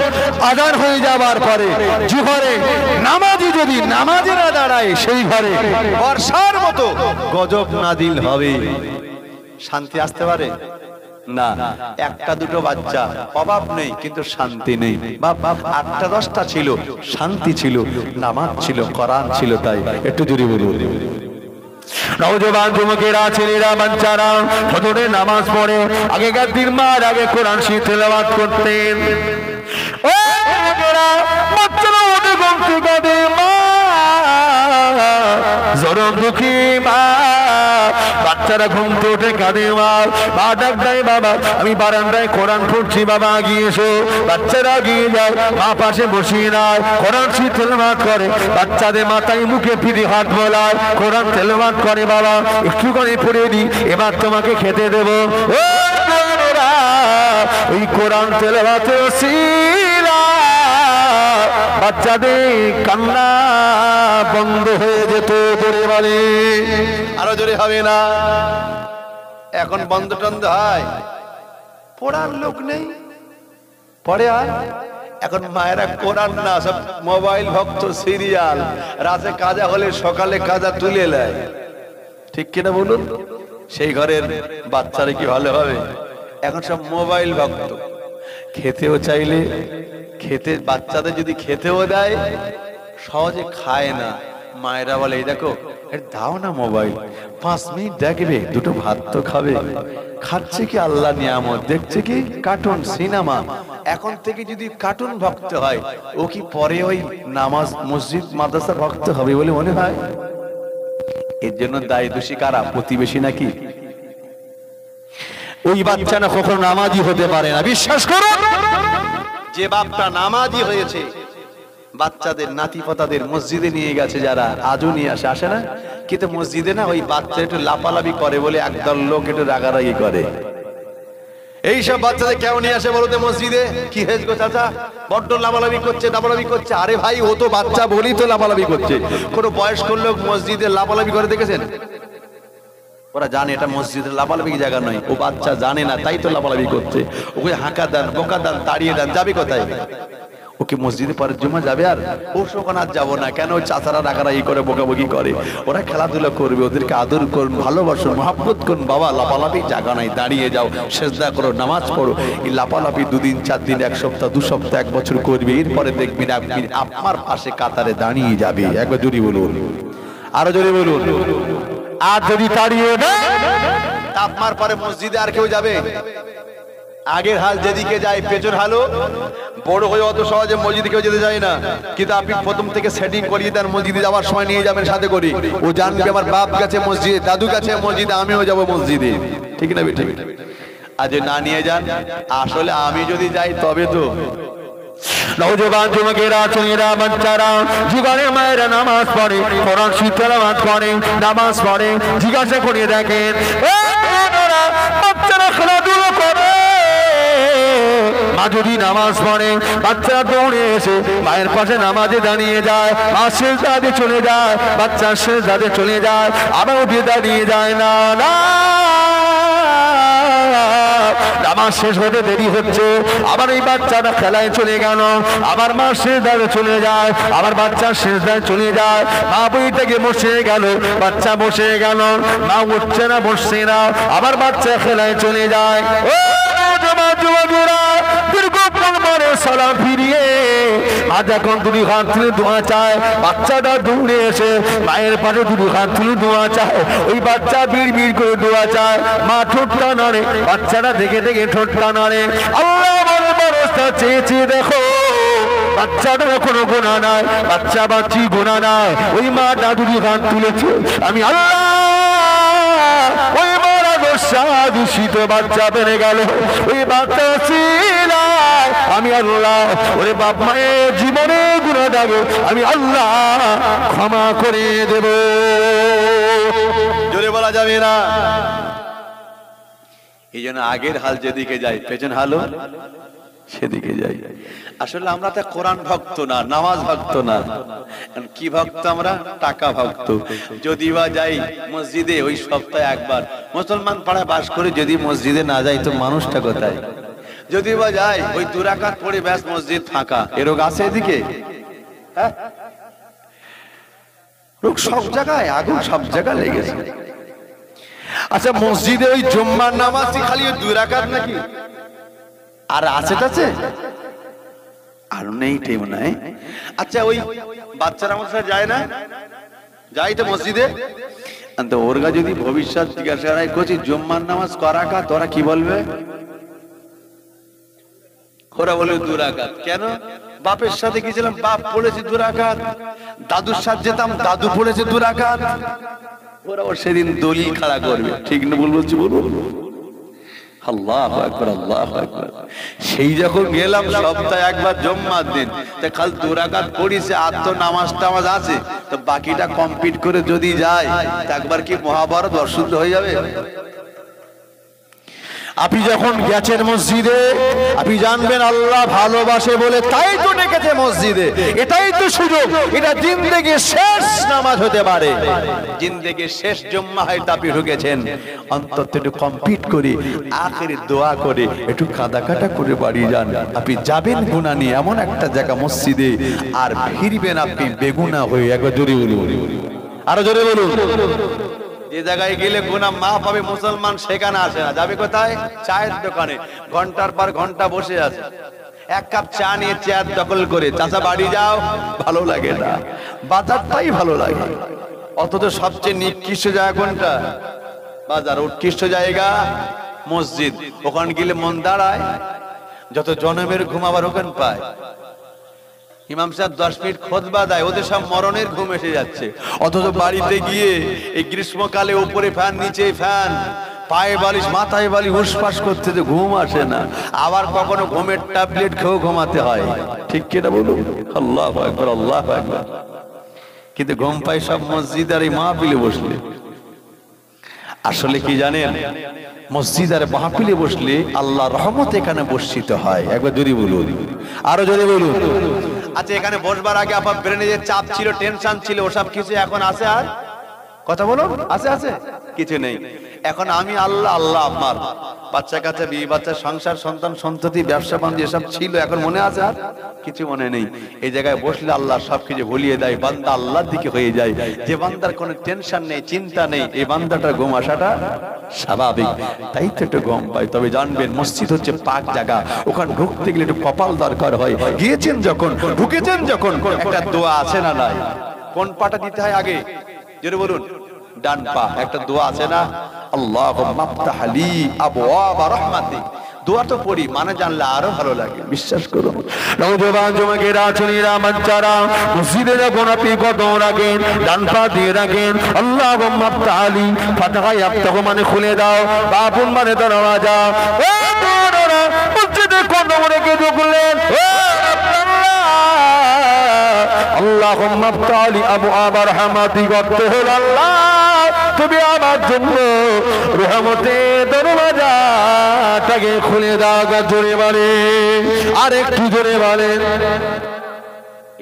আযান হয়ে যাবার পরে যে ঘরে নামাজি যদি নামাজে না দাঁড়ায় সেই ঘরে বর্ষার মতো গজব নাজিল হবে। শান্তি আসতে পারে না? 1টা 2টো বাচ্চা, অভাব নেই কিন্তু শান্তি নেই। বাপ 8টা 10টা ছিল, শান্তি ছিল, নামাজ ছিল, কোরআন ছিল। তাই একটু জোরে বলুন। নওজোয়ান যুবকেরা, ছেলেরা, বাচ্চারা ফজরে নামাজ পড়ে। আগেকার দিন মার আগে কোরআন শরীফ তেলাওয়াত করতেন। ও যুবকেরা, বাচ্চারা ওঠে ঘুম থেকে, দে মা জরম দুঃখী মা। বাচ্চারা ঘুম থেকে উঠে কাঁদে, মা ডাক দেয়, বাবা আমি বারান্দায় কোরআন পড়ছি, বাবা এগিয়ে এসো। বাচ্চারা এগিয়ে যায়, মা পাশে বসিয়ে নেয়, কোরআন শরীফ তেলাওয়াত করে। বাচ্চাদের মাথায় মুখে ফিরে হাত বোলায়, কোরআন তেলাওয়াত করে। বাবা একটু করে পড়ে দি, এবার তোমাকে খেতে দেবো। ও বোনেরা, ওই কোরআন তেলাওয়াতের ওসিলা বাচ্চাদের কান্না বন্ধ হয়ে যেত। জোরে বলে, আরো জোরে হবে না? এখন বন্ধ টন্ধ হয়, পড়ার লোক নেই, পড়ে আর এখন মায়েরা কোরআন না, সব মোবাইল ভক্ত, সিরিয়াল, রাতে কাজা হলে সকালে কাজা তুলে নেয়। ঠিক কিনা বলুন? সেই ঘরের বাচ্চারা কি ভালো হবে? এখন সব মোবাইল ভক্ত। খেতেও চাইলে খেতে, বাচ্চাদের যদি খেতেও দেয় সহজে খায় না। মায়েরা বলে এই দেখো দাও না মোবাইল, 5 মিনিট দেখবে, 2টো ভাত তো খাবে। খাচ্ছে কি আল্লাহ নিয়ামত, দেখছে কি কার্টুন সিনেমা। এখন থেকে যদি কার্টুন ভক্ত হয়, ও কি পরে ওই নামাজ মসজিদ মাদ্রাসা ভক্ত হবে বলে মনে হয়? এর জন্য দায়ী দোষী কারা? প্রতিবেশী নাকি? ওই বাচ্চা না কখনো নামাজি হতে পারে না, বিশ্বাস করো। যে বাপটা নামাজি হয়েছে, বাচ্চাদের নাতি পোতাদের মসজিদে নিয়ে গেছে, যারা আজও নিয়ে আসে না? কিন্তু মসজিদে না ওই বাচ্চা একটু লাপালাপি করে বলে একদল লোক একটু রাগারাগি করে। এইসব বাচ্চাদের কেউ নিয়ে আসে বলতে মসজিদে? কি হয়েছে গো চাচা, বড্ড লাপালাপি করছে, লাপালাপি করছে। আরে ভাই, ও তো বাচ্চা বলেই তো লাপালাপি করছে। কোনো বয়স্ক লোক মসজিদে লাপালাপি করে দেখেছেন? ওরা জানে এটা মসজিদের লাপালাপি জায়গা নয়, ও বাচ্চা জানে না, তাই তো লাপালাপি করছে। ওকে হাঁকা দেন, বোকা দেন, তাড়িয়ে দেন, যাবে কোথায়? ওকে মসজিদে পরে জুমা যাবে আর ও ওখানে আর যাবো না কেন? ওই চাচারা ডাকারা ই করে বকাবকি করে, ওরা খেলাধুলা করবে, ওদেরকে আদর করুন, ভালোবাসুন, মহব্বত করুন। বাবা লাপালাপি জায়গা নাই, দাঁড়িয়ে যাও, সেজদা করো, নামাজ পড়ো। এই লাপালাপি 2 দিন 4 দিন 1 সপ্তাহ 2 সপ্তাহ 1 বছর করবে, এরপরে দেখবেন আপনি আপনার পাশে কাতারে দাঁড়িয়ে যাবে। একবার জোরে বলুন, আরো জোরে বলুন। আর যদি তাড়িয়ে দেয় আপনার পরে মসজিদে আর কেউ যাবে? আগের হাল যেদিকে যায় পেছন হালও বড় হয়ে অত সহজে মসজিদে কেউ যেতে যায় না, কিন্তু আপনি প্রথম থেকে সেটিং করিয়ে দেন, মসজিদে যাওয়ার সময় নিয়ে যাবেন সাথে করে। ও জানবে আমার বাপ গেছে মসজিদে, দাদু গেছে মসজিদে, আমিও যাব মসজিদে, ঠিক না? ঠিক। আজ না নিয়ে যান, আসলে আমি যদি যাই তবে তো। নওজোয়ান যুবকেরা, ছেলেরা, বাচ্চারা, যুগানে মায়েরা নামাজ পড়ে, কোরআন শরীফ তেলাওয়াত করে, নামাজ পড়ে। জিজ্ঞাসা করে দেখেন বাচ্চারা খেলাধুলো করে, মা যদি নামাজ পড়ে, বাচ্চারা দৌড়ে এসে মায়ের পাশে নামাজে দাঁড়িয়ে যায়, মা সেজদাতে চলে যায়, বাচ্চা সেজদাতে চলে যায়, আবার উঠে দাঁড়িয়ে যায় না। না, নামাজ শেষ হতে দেরি হচ্ছে, আবার এই বাচ্চাটা খেলায় চলে গেল, আবার মা সেজদাতে চলে যায়, আবার বাচ্চা সেজদায় চলে যায়, মা বই থেকে বসে গেল, বাচ্চা বসে গেল, মা উঠছে না, বসছে না, আবার বাচ্চা খেলায় চলে যায়। ও যুবকেরা, দীর্ঘক্ষণ পরে সালাম ফিরিয়ে মা যখন 2 হাত তুলে দোয়া চায়, বাচ্চাটা দৌড়ে এসে মায়ের পাশে 2 হাত তুলে দোয়া চায়। ওই বাচ্চা বিড় বিড় করে দোয়া চায়, মা ঠোঁটটা নাড়ে, বাচ্চাটা দেখে দেখে ঠোঁটটা নাড়ে। আল্লাহ বড় ব্যবস্থা চেয়েছে, দেখো বাচ্চাটার কোনো গুনাহ নাই, বাচ্চা বাচ্চি গুনাহ নাই, ওই মাটা 2 হাত তুলেছে, আমি আল্লাহ ওই মারা দূষিত বাচ্চা বেড়ে গেল, ওই বাচ্চা ছিল আমি আল্লাহ ওরে বাপ মায়ের জীবনে গুনাহ দেবো, আমি আল্লাহ ক্ষমা করে দেব। জোরে বলা যাবে না। এই জন্য আগের হাল যেদিকে যায় পেছন হালও সেদিকে যাই। আসলে আমরা তো কোরআন ভক্ত না, নামাজ ভক্ত না, কি ভক্ত আমরা? টাকা ভক্ত। যদি বা যাই মসজিদে ওই সপ্তাহে একবার, মুসলমান পাড়ায় বাস করে যদি মসজিদে না যাই তো মানুষটা কোথায়? যদি বা যাই ওই 2 রাকাত পড়ে ব্যাস মসজিদ ফাঁকা, এরকম আছে এদিকে? হ্যাঁ, রোগ সব জায়গায়, আগুন সব জায়গায় লেগেছে। আচ্ছা মসজিদে ওই জুম্মার নামাজই খালি 2 রাকাত নাকি? আর আছে টাছে আর নেই টেম নাই? আচ্ছা ওই বাচ্চারা আমার সাথে যায় না, যাই তো মসজিদে, ওরগা যদি ভবিষ্যৎ জিজ্ঞাসা করছি জুম্মার নামাজ করাকা, তোরা কি বলবে? ওরা বলে 2 রাকাত। কেন? বাপের সাথে গেছিলাম, বাপ পড়েছে 2 রাকাত, দাদুর সাথে যেতাম, দাদু পড়েছে 2 রাকাত। ওরা সেদিন দলিল খাড়া করবে, ঠিক না? বলছি বলুন আল্লাহু আকবার, আল্লাহু আকবার। সেই যখন গেলাম সপ্তাহে একবার জুম্মার দিন, তা কাল 2 রাকাত পড়িছে, আর তো নামাজ টামাজ আছে, তো বাকিটা কমপ্লিট করে যদি যায় তা একবার কি মহাভারত অশুদ্ধ হয়ে যাবে? আপনি যখন গেছেন মসজিদে, আপনি জানবেন আল্লাহ ভালোবাসে বলে তাই তো ডেকেছে মসজিদে। এটাই তো সুযোগ, এটা জিন্দেগির শেষ নামাজ হতে পারে, জিন্দেগির শেষ জুম্মা হয়তো আপনি ঢুকেছেন, অন্তত একটু কমপ্লিট করে আখেরি দোয়া করে একটু কাদা কাটা করে বাড়ি যান। আপনি যাবেন গুনাহ নিয়ে এমন একটা জায়গা মসজিদে, আর ফিরবেন আপনি বেগুনাহ হয়ে। একবার জোরে বলুন, আরো জোরে বলুন। যে জায়গায় গেলে গুনাহ মাফ হবে মুসলমান সেখানে আসে না, যাবে কোথায়? চায়ের দোকানে ঘন্টার পর ঘন্টা বসে আছে, 1 কাপ চা নিয়ে চেয়ার দখল করে, চাচা বাড়ি যাও, ভালো লাগে না, বাজারটাই ভালো লাগে। অথচ সবচেয়ে নিকৃষ্ট জায়গা কোনটা? বাজার। উৎকৃষ্ট জায়গা মসজিদ, ওখানে গেলে মন দাঁড়ায়, যত জনমের ঘুম আবার ওখানে পায়। ইমাম সাহেব 10 মিনিট খুতবা দেয়, ওদের সব মরণের ঘুম এসে যাচ্ছে। অথচ বাড়িতে গিয়ে এই গ্রীষ্মকালে উপরে ফ্যান, নিচে ফ্যান, পায়ে বালিশ, মাথায় বালিশ, হুসফাস করতে যে ঘুম আসে না। আবার কখনো ঘুমের ট্যাবলেট খেয়েও ঘুমাতে হয়, ঠিক কিনা বলুন? আল্লাহু আকবার, আল্লাহু আকবার। কিন্তু ঘুম পায় সব মসজিদ আর এই মাহফিলে বসলে। আসলে কি জানেন, মসজিদ আর মাহফিলে বসলে আল্লাহর রহমত এখানে বর্ষিত হয়। একবার জোরে বলুন, আরো জোরে বলুন। আচ্ছা এখানে বসবার আগে আপনার ব্রেনে যে চাপ ছিল, টেনশন ছিল, ওসব কিছু এখন আছে? আর কথা বলো, আছে? আছে কিছু নেই। এখন আমি আল্লাহ, আল্লাহ আমার। বাচ্চা কাচ্চা, বিয়ে বাচ্চা, সংসার, সন্তান সন্ততি, ব্যবসা বাণিজ্য এসব ছিল, এখন মনে আছে? আর কিছু মনে নেই। এই জায়গায় বসলে আল্লাহ সবকিছু ভুলিয়ে দেয়, বান্দা আল্লাহর দিকে হয়ে যায়। যে বান্দার কোনো টেনশন নেই, চিন্তা নেই, এই বান্দাটার ঘুম আসাটা স্বাভাবিক। তাই তো একটু গম পাই। তবে জানবেন, মসজিদ হচ্ছে পাক জায়গা, ওখানে ঢুকতে গেলে একটু কপাল দরকার হয়। গিয়েছেন যখন, ঢুকেছেন যখন, একটা দোয়া আছে না নাই? কোন পাটা দিতে হয় আগে? জোরে বলুন। ডান পা। একটা দোয়া আছে না, আল্লাহুম্মা আফতাহ লি আবওয়াব রাহমাতিক। দোয়া তো পড়ি, মানে জানলে আরো ভালো লাগে, বিশ্বাস করুন। নওজোয়ান যুবকেরা, ছেলেরা, বাচ্চারা, মসজিদে যখন আপনি কদম রাখেন, ডান পা দিয়ে রাখেন, আল্লাহুম্মা আফতাহ লি, ফাতহা ইয়াফতাহু মানে খুলে দাও, বাবুন মানে দরওয়াজা। ও বোনেরা, মসজিদে কদম রেখে ঢুকলেন, ও আল্লাহুম্মা আফতাহ লি আবওয়াব রাহমাতিক, অর্থ হলো আল্লাহ তুমি আমার জন্য রহমতের দরওয়াজাটাকে খুলে দাও। জোরে বলেন, আর একটু জোরে বলেন।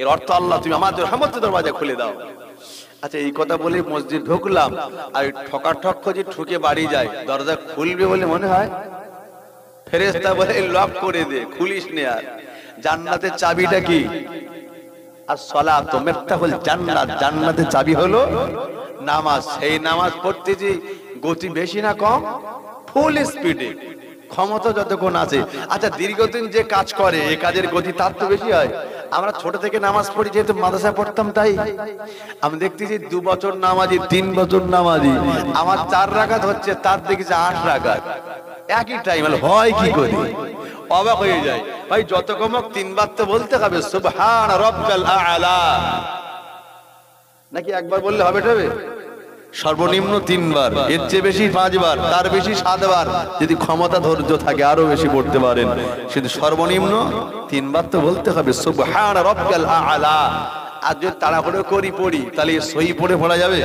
এর অর্থ আল্লাহ তুমি আমাদের রহমতের দরওয়াজা খুলে দাও। আচ্ছা, এই কথা বলে মসজিদ ঢুকলাম, আর ঠকাঠক যে ঠুকে বাড়ি যায়, দরজা খুলবে বলে মনে হয়? ফেরেশতা বলে লক করে দে, খুলিস নে। আর জান্নাতের চাবিটা কি? আসসালাতু মিফতাহুল জান্নাত। জান্নাতের চাবি হলো নামাজ। সেই নামাজ পড়তে যে গতি বেশি না কম? ফুল স্পিডে, ক্ষমতা যতক্ষণ আছে। আচ্ছা, দীর্ঘদিন যে কাজ করে, এই কাজের গতি তার তো বেশি হয়। আমরা ছোট থেকে নামাজ পড়ি, যেহেতু মাদ্রাসায় পড়তাম, তাই আমি দেখতেছি 2 বছর নামাজি, 3 বছর নামাজি, আমার 4 রাকাত হচ্ছে, তার দেখেছি 8 রাকাত একই টাইম। হয় কি করে? অবাক হয়ে যায় ভাই। যত কমক 3 বার তো বলতে হবে, সুবহান রাব্বিল আ'লা। নাকি একবার বললে হবে? সর্বনিম্ন 3 বার, এর চেয়ে বেশি 5 বার, তার বেশি 7 বার, যদি ক্ষমতা ধৈর্য থাকে আরো বেশি পড়তে পারেন। কিন্তু সর্বনিম্ন 3 বার তো বলতে হবে, সুবহান রাব্বিল আ'লা। আর যদি তাড়াহুড়ো করি পড়ি, তাহলে সহি পড়া যাবে?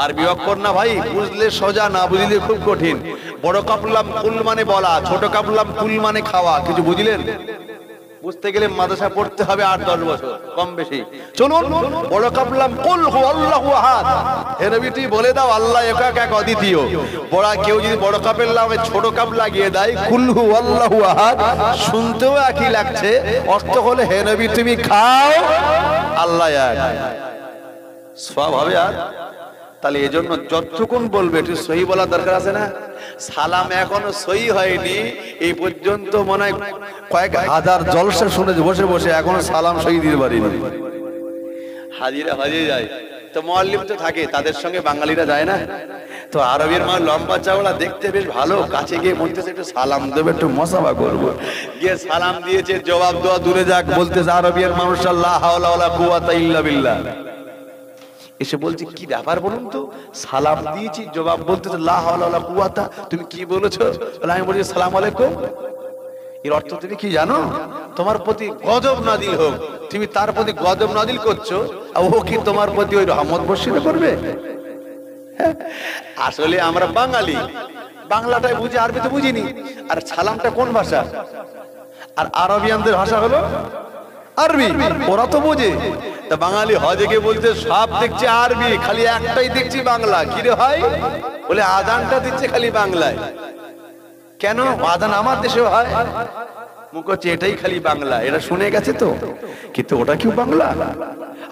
আরবি অক্ষর না ভাই, বুঝলে সোজা, না বুঝলে খুব কঠিন। বড় কাপলাম কুল মানে বলা, ছোট কাপলাম কুল মানে খাওয়া। কিছু বুঝলেন? বুঝতে গেলে মাদ্রাসা পড়তে হবে 8-10 বছর কম বেশি। চলুন, বড় কাপলাম কুল হু আল্লাহু আহাদ। হে নবী তুই বলে দাও আল্লাহ একক, এক অদ্বিতীয়। বড় কেউ যদি বড় কাপের নামে ছোট কাপ লাগিয়ে দেয়, কুল হু আল্লাহু আহাদ, শুনতেও একই লাগছে, অর্থ হলো হে নবী তুমি খাও, আল্লাহ এক। সব হবে। আর তাহলে এজন্য যতক্ষণ বলবে একটু সহি বলার দরকার আছে না? সালাম এখনো সহি হয়নি, এই পর্যন্ত মনে হয় কয়েক হাজার জলসা শুনে বসে বসে এখনো সালাম সহি দিতে পারিনি। হাজিরা হাজিয়ে যায় তো মুআল্লিম তো থাকে, তাদের সঙ্গে বাঙালিরা যায় না। তো আরবের মা লম্বা চাওড়া, দেখতে বেশ ভালো, কাছে গিয়ে বলতেছে একটু সালাম দেবে, একটু মসাবা করবো। গিয়ে সালাম দিয়েছে, জবাব দেওয়া দূরে যাক, বলতেছে আরবের মানুষ লা হাওলা ওয়ালা কুওয়াতা ইল্লা বিল্লাহ। এসে বলছে কি ব্যাপার বলুন তো, সালাম দিয়েছি, জবাব বলতেছে লা হাওলা ওয়ালা কুওয়াতা, তুমি কি বলেছো? আমি বলছি সালাম আলাইকুম। এর অর্থ তুমি কি জানো? তোমার প্রতি গজব নাজিল হোক, তুমি তার প্রতি গজব নাজিল করছো, আর ও কি তোমার প্রতি ওই রহমত বর্ষিত করবে? আসলে আমরা বাঙালি, বাংলাটাই বুঝি, আরবি তো বুঝিনি। আর সালামটা কোন ভাষা? আর আরবিয়ানদের ভাষা হলো আরবি, ওরা তো বোঝে। তা বাঙালি হজে গিয়ে বলতে সব দেখছে আরবি, খালি একটাই দেখছি বাংলা। কি রে হয়? বলে আজানটা দিচ্ছে খালি বাংলায়। কেন? আজান আমার দেশেও হয়, মুখ হচ্ছে এটাই খালি বাংলা, এটা শুনে গেছে তো, কিন্তু ওটা কি বাংলা?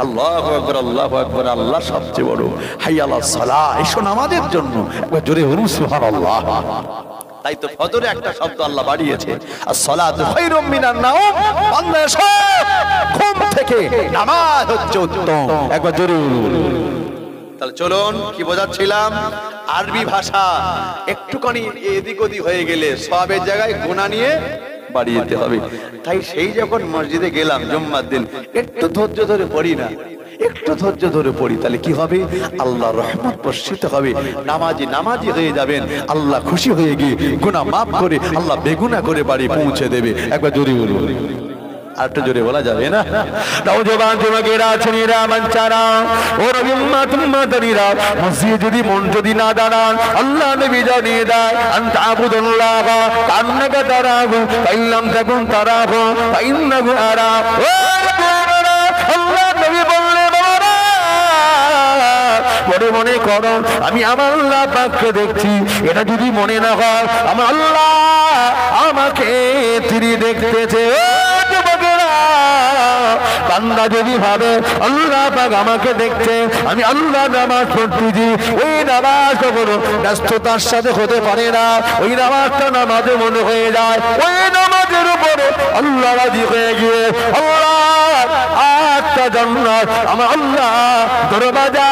আল্লাহু আকবার, আল্লাহু আকবার, আল্লাহ সবচেয়ে বড়। হাইয়া আলাস সালাহ, এসো নামাজের জন্য। একবার জোরে বলুন সুবহানাল্লাহ। তাই তো ফজরে একটা শব্দ আল্লাহ বাড়িয়েছে, as-সালাতু খায়রুম মিনান নাওম। বান্দা এসো, ঘুম থেকে নামাজ হচ্ছে উত্তম। একবার জোরে বলুন। তাহলে চলুন, কি বোঝাচ্ছিলাম? আরবি ভাষা একটুখানি এদিক ওদিক হয়ে গেলে সবের জায়গায় গুনাহ নিয়ে বাড়িয়ে দিতে হবে। তাই সেই যখন মসজিদে গেলাম জুম্মার দিন, একটু ধৈর্য ধরে পড়ি না, একটু ধৈর্য ধরে পড়ি, তাহলে কি হবে? আল্লাহর রহমত বর্ষিত হবে, নামাজি হয়ে যাবেন, আল্লাহ খুশি হয়ে গিয়ে গুনাহ মাফ করে আল্লাহ বেগুনা করে বাড়ি পৌঁছে দেবে। একবার জোরে বলুন। আর একটু জোরে বলা যাবে না? নওজোয়ান যুবকেরা, ছেলেরা, বাচ্চারা, ও উম্মতরা, মসজিদে যদি মন যদি না দাঁড়ান, আল্লাহ নবী জানিয়ে দেয় আনতা আবুদুল্লাহ কান্নাকা তারাহু ফাইন লাম তাকুন তারাহু ফাইন্নাহু আরা। ও আল্লাহ নবী বললেন, বাবারা বড় মনে করো আমি আমার আল্লাহ পাককে দেখছি, এটা যদি মনে না হয় আমার আল্লাহ আমাকে তিনি দেখতেছে। বান্দা যদি ভাবে আল্লাহ পাক আমাকে দেখছে, আমি আল্লাহ নামাজ পড়তেছি, ওই নামাজ কখনো ব্যস্ততার সাথে হতে পারে না। ওই নামাজটা নামাজে মনে হয়ে যায়, ওই নামাজের উপরে আল্লাহ রাজি হয়ে গিয়ে আল্লাহ আটটা জান্নাত আমার আল্লাহ দরওয়াজা